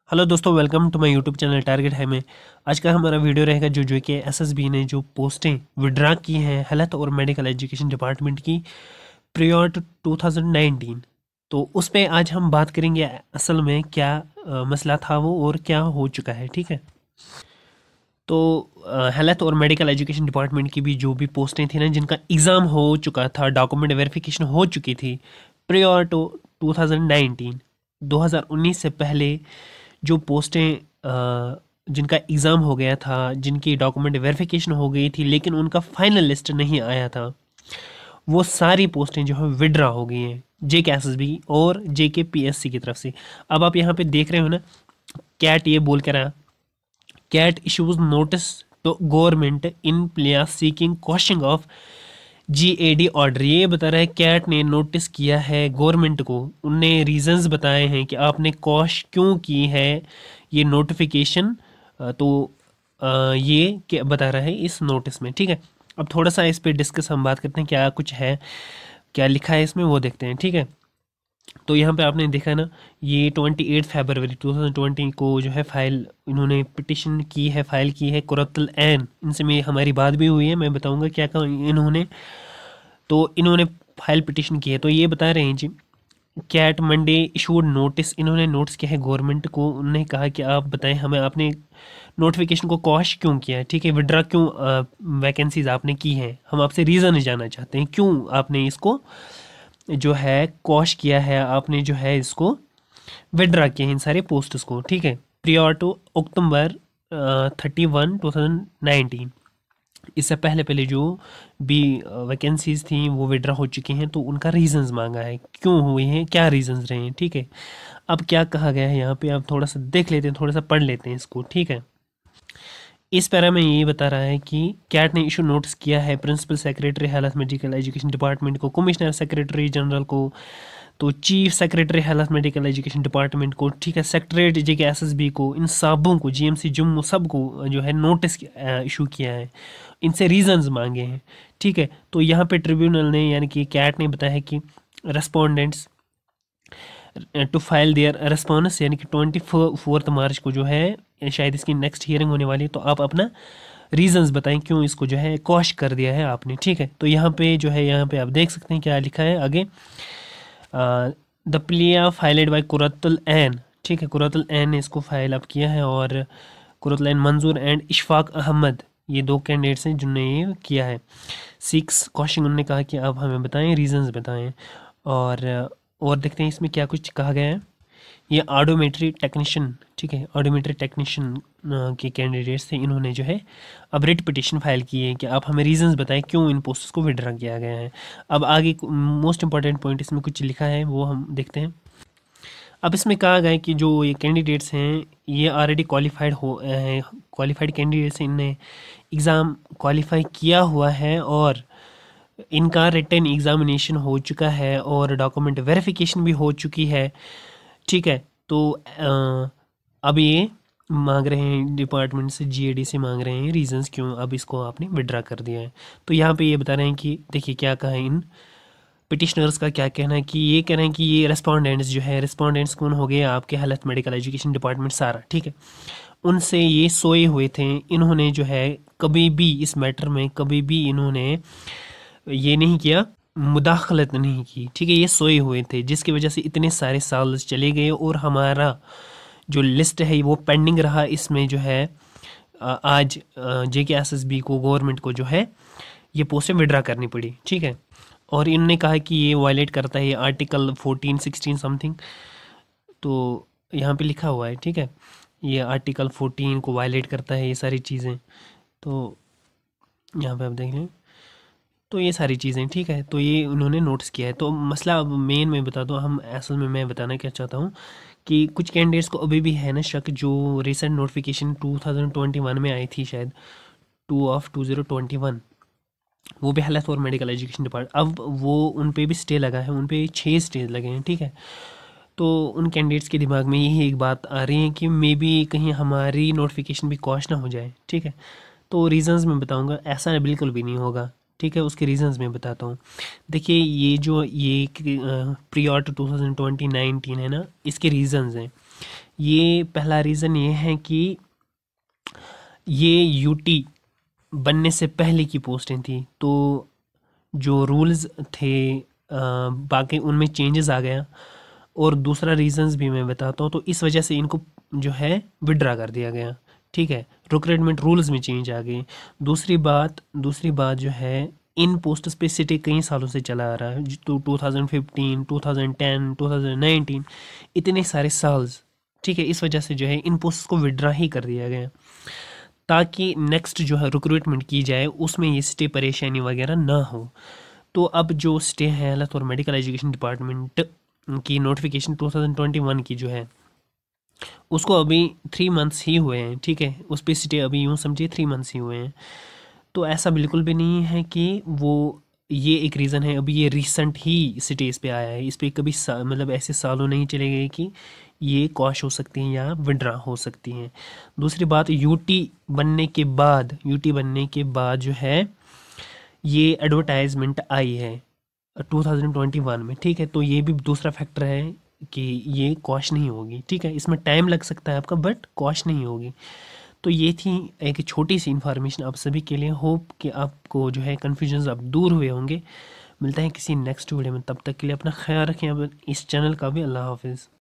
Hello दोस्तों, welcome to my YouTube channel target है में। आज का हमारा वीडियो रहेगा जो कि एसएसबी ने जो पोस्टें विड्रा की हैं हेल्थ और मेडिकल एजुकेशन डिपार्टमेंट की प्रियर टू 2019। तो उस पे आज हम बात करेंगे असल में क्या मसला था वो और क्या हो चुका है। ठीक है, तो हेल्थ और मेडिकल एजुकेशन डिपार्टमेंट की भी जो भी पोस्टें थी ना, जिनका एग्ज़ाम हो चुका था, डॉक्यूमेंट वेरिफिकेशन हो चुकी थी प्रियर टू 2019, 2019 से पहले जो पोस्टें जिनका एग्ज़ाम हो गया था, जिनकी डॉक्यूमेंट वेरिफिकेशन हो गई थी लेकिन उनका फाइनल लिस्ट नहीं आया था, वो सारी पोस्टें जो है विड्रा हो गई हैं JK SSB और JK PSC की तरफ से। अब आप यहाँ पे देख रहे हो ना, कैट ये बोल कर आया, CAT issues notice to government in player seeking question of GAD order. ये बता रहा है कैट ने नोटिस किया है गवर्नमेंट को, उनने रीजंस बताए हैं कि आपने कॉश क्यों की है ये नोटिफिकेशन। तो ये क्या बता रहा है इस नोटिस में। ठीक है, अब थोड़ा सा इस पे डिस्कस हम बात करते हैं, क्या कुछ है, क्या लिखा है इसमें वो देखते हैं। ठीक है, तो यहाँ पे आपने देखा ना, ये 28 फरवरी 2020 को जो है फाइल इन्होंने पिटिशन की है, फाइल की है कुरतल ऐन। इनसे में हमारी बात भी हुई है, मैं बताऊंगा क्या कहा इन्होंने। तो इन्होंने फाइल पिटिशन की है, तो ये बता रहे हैं जी, कैट मंडे इशूड नोटिस, इन्होंने नोटिस किया है गवर्नमेंट को। उन्होंने कहा कि आप बताएं हमें, आपने नोटिफिकेशन को कॉश क्यों किया है, ठीक है, विड्रा क्यों वैकेंसीज आपने की हैं, हम आपसे रीज़न जानना चाहते हैं क्यों आपने इसको जो है कॉश किया है, आपने जो है इसको विड्रा किया है इन सारे पोस्ट्स को। ठीक है, प्रियर टू अक्टूबर 31 2019, इससे पहले पहले जो भी वैकेंसीज थी वो विड्रा हो चुकी हैं, तो उनका रीजंस मांगा है क्यों हुए हैं, क्या रीजंस रहे हैं। ठीक है, अब क्या कहा गया है यहाँ पे, आप थोड़ा सा देख लेते हैं, थोड़ा सा पढ़ लेते हैं इसको। ठीक है, इस पैरा में ये बता रहा है कि कैट ने इशू नोटिस किया है principal secretary health medical education department को, कमिश्नर सेक्रेटरी जनरल को, तो chief secretary health medical education department को, ठीक है, सेक्रेटरी JK SSB को, इन सबों को, GMC जम्मू सबको जो है नोटिस इशू किया है, इनसे रीजंस मांगे हैं। ठीक है, तो यहाँ पे ट्रिब्यूनल ने यानी कि कैट ने बताया कि respondents to file their response, यानी कि 24 मार्च को जो है शायद इसकी नेक्स्ट हियरिंग होने वाली है, तो आप अपना रीजंस बताएं क्यों इसको जो है कॉश कर दिया है आपने। ठीक है, तो यहाँ पे जो है, यहाँ पे आप देख सकते हैं क्या लिखा है आगे, द प्लिया फाइलेड बाय कुरतुल ऐन। ठीक है, कुरतुल ऐन ने इसको फाइल अप किया है, और कुरतुल ऐन मंजूर एंड इशफाक अहमद, ये दो कैंडिडेट्स हैं जिन्होंने ये किया है। 6 क्वेश्चन उन्होंने कहा कि आप हमें बताएं, रीजंस बताएं। और देखते हैं इसमें क्या कुछ कहा गया है। ये ऑडोमेट्री टेक्नीशियन, ठीक है, ऑडोमेट्री टेक्नीशियन के कैंडिडेट्स थे, इन्होंने जो है अब रिट पिटिशन फाइल की है कि आप हमें रीजंस बताएं क्यों इन पोस्ट्स को विड्रा किया गया है। अब आगे मोस्ट इंपॉर्टेंट पॉइंट इसमें कुछ लिखा है वो हम देखते हैं। अब इसमें कहा गया है कि जो ये कैंडिडेट्स हैं ये ऑलरेडी क्वालिफाइड क्वालिफाइड कैंडिडेट्स हैं, इनने एग्ज़ाम क्वालिफाई किया हुआ है और इनका रिटन एग्ज़ामिनेशन हो चुका है और डॉक्यूमेंट वेरिफिकेशन भी हो चुकी है। ठीक है, तो अब ये मांग रहे हैं डिपार्टमेंट से, GAD से मांग रहे हैं रीजंस क्यों अब इसको आपने विड्रा कर दिया है। तो यहाँ पे ये बता रहे हैं कि देखिए क्या कहा है, इन पिटिशनर्स का क्या कहना है कि ये कह रहे हैं कि ये रेस्पोंडेंट्स जो है, रेस्पोंडेंट्स कौन हो गए, आपके हेल्थ मेडिकल एजुकेशन डिपार्टमेंट सारा। ठीक है, उनसे ये सोए हुए थे, इन्होंने जो है कभी भी इस मैटर में कभी भी इन्होंने ये नहीं किया, मुदाखलत नहीं की। ठीक है, ये सोए हुए थे जिसकी वजह से इतने सारे साल चले गए और हमारा जो लिस्ट है वो पेंडिंग रहा। इसमें जो है आज JK SSB को, गवर्नमेंट को जो है ये पोस्टें विड्रा करनी पड़ी। ठीक है, और इन्होंने कहा कि ये वायलेट करता है आर्टिकल 14, 16 समथिंग, तो यहाँ पे लिखा हुआ है। ठीक है, ये आर्टिकल 14 को वायलेट करता है, ये सारी चीज़ें, तो यहाँ पे आप देख लें, तो ये सारी चीज़ें। ठीक है, तो ये उन्होंने नोटिस किया है। तो मसला अब मेन में बता दूँ, हम असल में मैं बताना क्या चाहता हूँ कि कुछ कैंडिडेट्स को अभी भी है ना शक, जो रिसेंट नोटिफिकेशन 2021 में आई थी शायद 2/2021, वो भी हेल्थ और मेडिकल एजुकेशन डिपार्ट, अब वो उन पे भी स्टे लगा है, उन पे 6 स्टे लगे हैं। ठीक है, तो उन कैंडिडेट्स के दिमाग में यही एक बात आ रही है कि मे बी कहीं हमारी नोटिफिकेशन भी कॉश ना हो जाए। ठीक है, तो रीजंस मैं बताऊंगा, ऐसा बिल्कुल भी नहीं होगा। ठीक है, उसके रीजंस मैं बताता हूँ। देखिए, ये जो ये प्रियर टू 2019 है ना, इसके रीजंस हैं। ये पहला रीज़न ये है कि ये यूटी बनने से पहले की पोस्टें थी, तो जो रूल्स थे बाकी उनमें चेंजेस आ गया। और दूसरा रीजंस भी मैं बताता हूँ, तो इस वजह से इनको जो है विड्रा कर दिया गया। ठीक है, रिक्रूटमेंट रूल्स में चेंज आ गए। दूसरी बात जो है, इन पोस्ट्स पे सिटी कई सालों से चला आ रहा है, तो 2015, 2010, 2019, इतने सारे साल्स। ठीक है, इस वजह से जो है इन पोस्ट को विड्रा ही कर दिया गया, ताकि नेक्स्ट जो है रिक्रूटमेंट की जाए उसमें ये स्टे परेशानी वगैरह ना हो। तो अब जो स्टे है हेल्थ और मेडिकल एजुकेशन डिपार्टमेंट की नोटिफिकेशन 2021 की जो है, उसको अभी 3 मंथ्स ही हुए हैं। ठीक है, उस पर स्टे अभी यूँ समझिए 3 मंथ्स ही हुए हैं। तो ऐसा बिल्कुल भी नहीं है कि वो, ये एक रीज़न है, अभी ये रिसेंट ही सिटी इस पे आया है। इस पे कभी मतलब ऐसे सालों नहीं चले गए कि ये कॉश हो सकती हैं या विड्रा हो सकती हैं। दूसरी बात, यूटी बनने के बाद जो है ये एडवर्टाइजमेंट आई है 2021 में। ठीक है, तो ये भी दूसरा फैक्टर है कि ये कॉश नहीं होगी। ठीक है, इसमें टाइम लग सकता है आपका, बट कॉश नहीं होगी। तो ये थी एक छोटी सी इन्फॉर्मेशन आप सभी के लिए। होप कि आपको जो है कन्फ्यूजन अब दूर हुए होंगे। मिलते हैं किसी नेक्स्ट वीडियो में, तब तक के लिए अपना ख्याल रखें। अब इस चैनल का भी अल्लाह हाफिज़।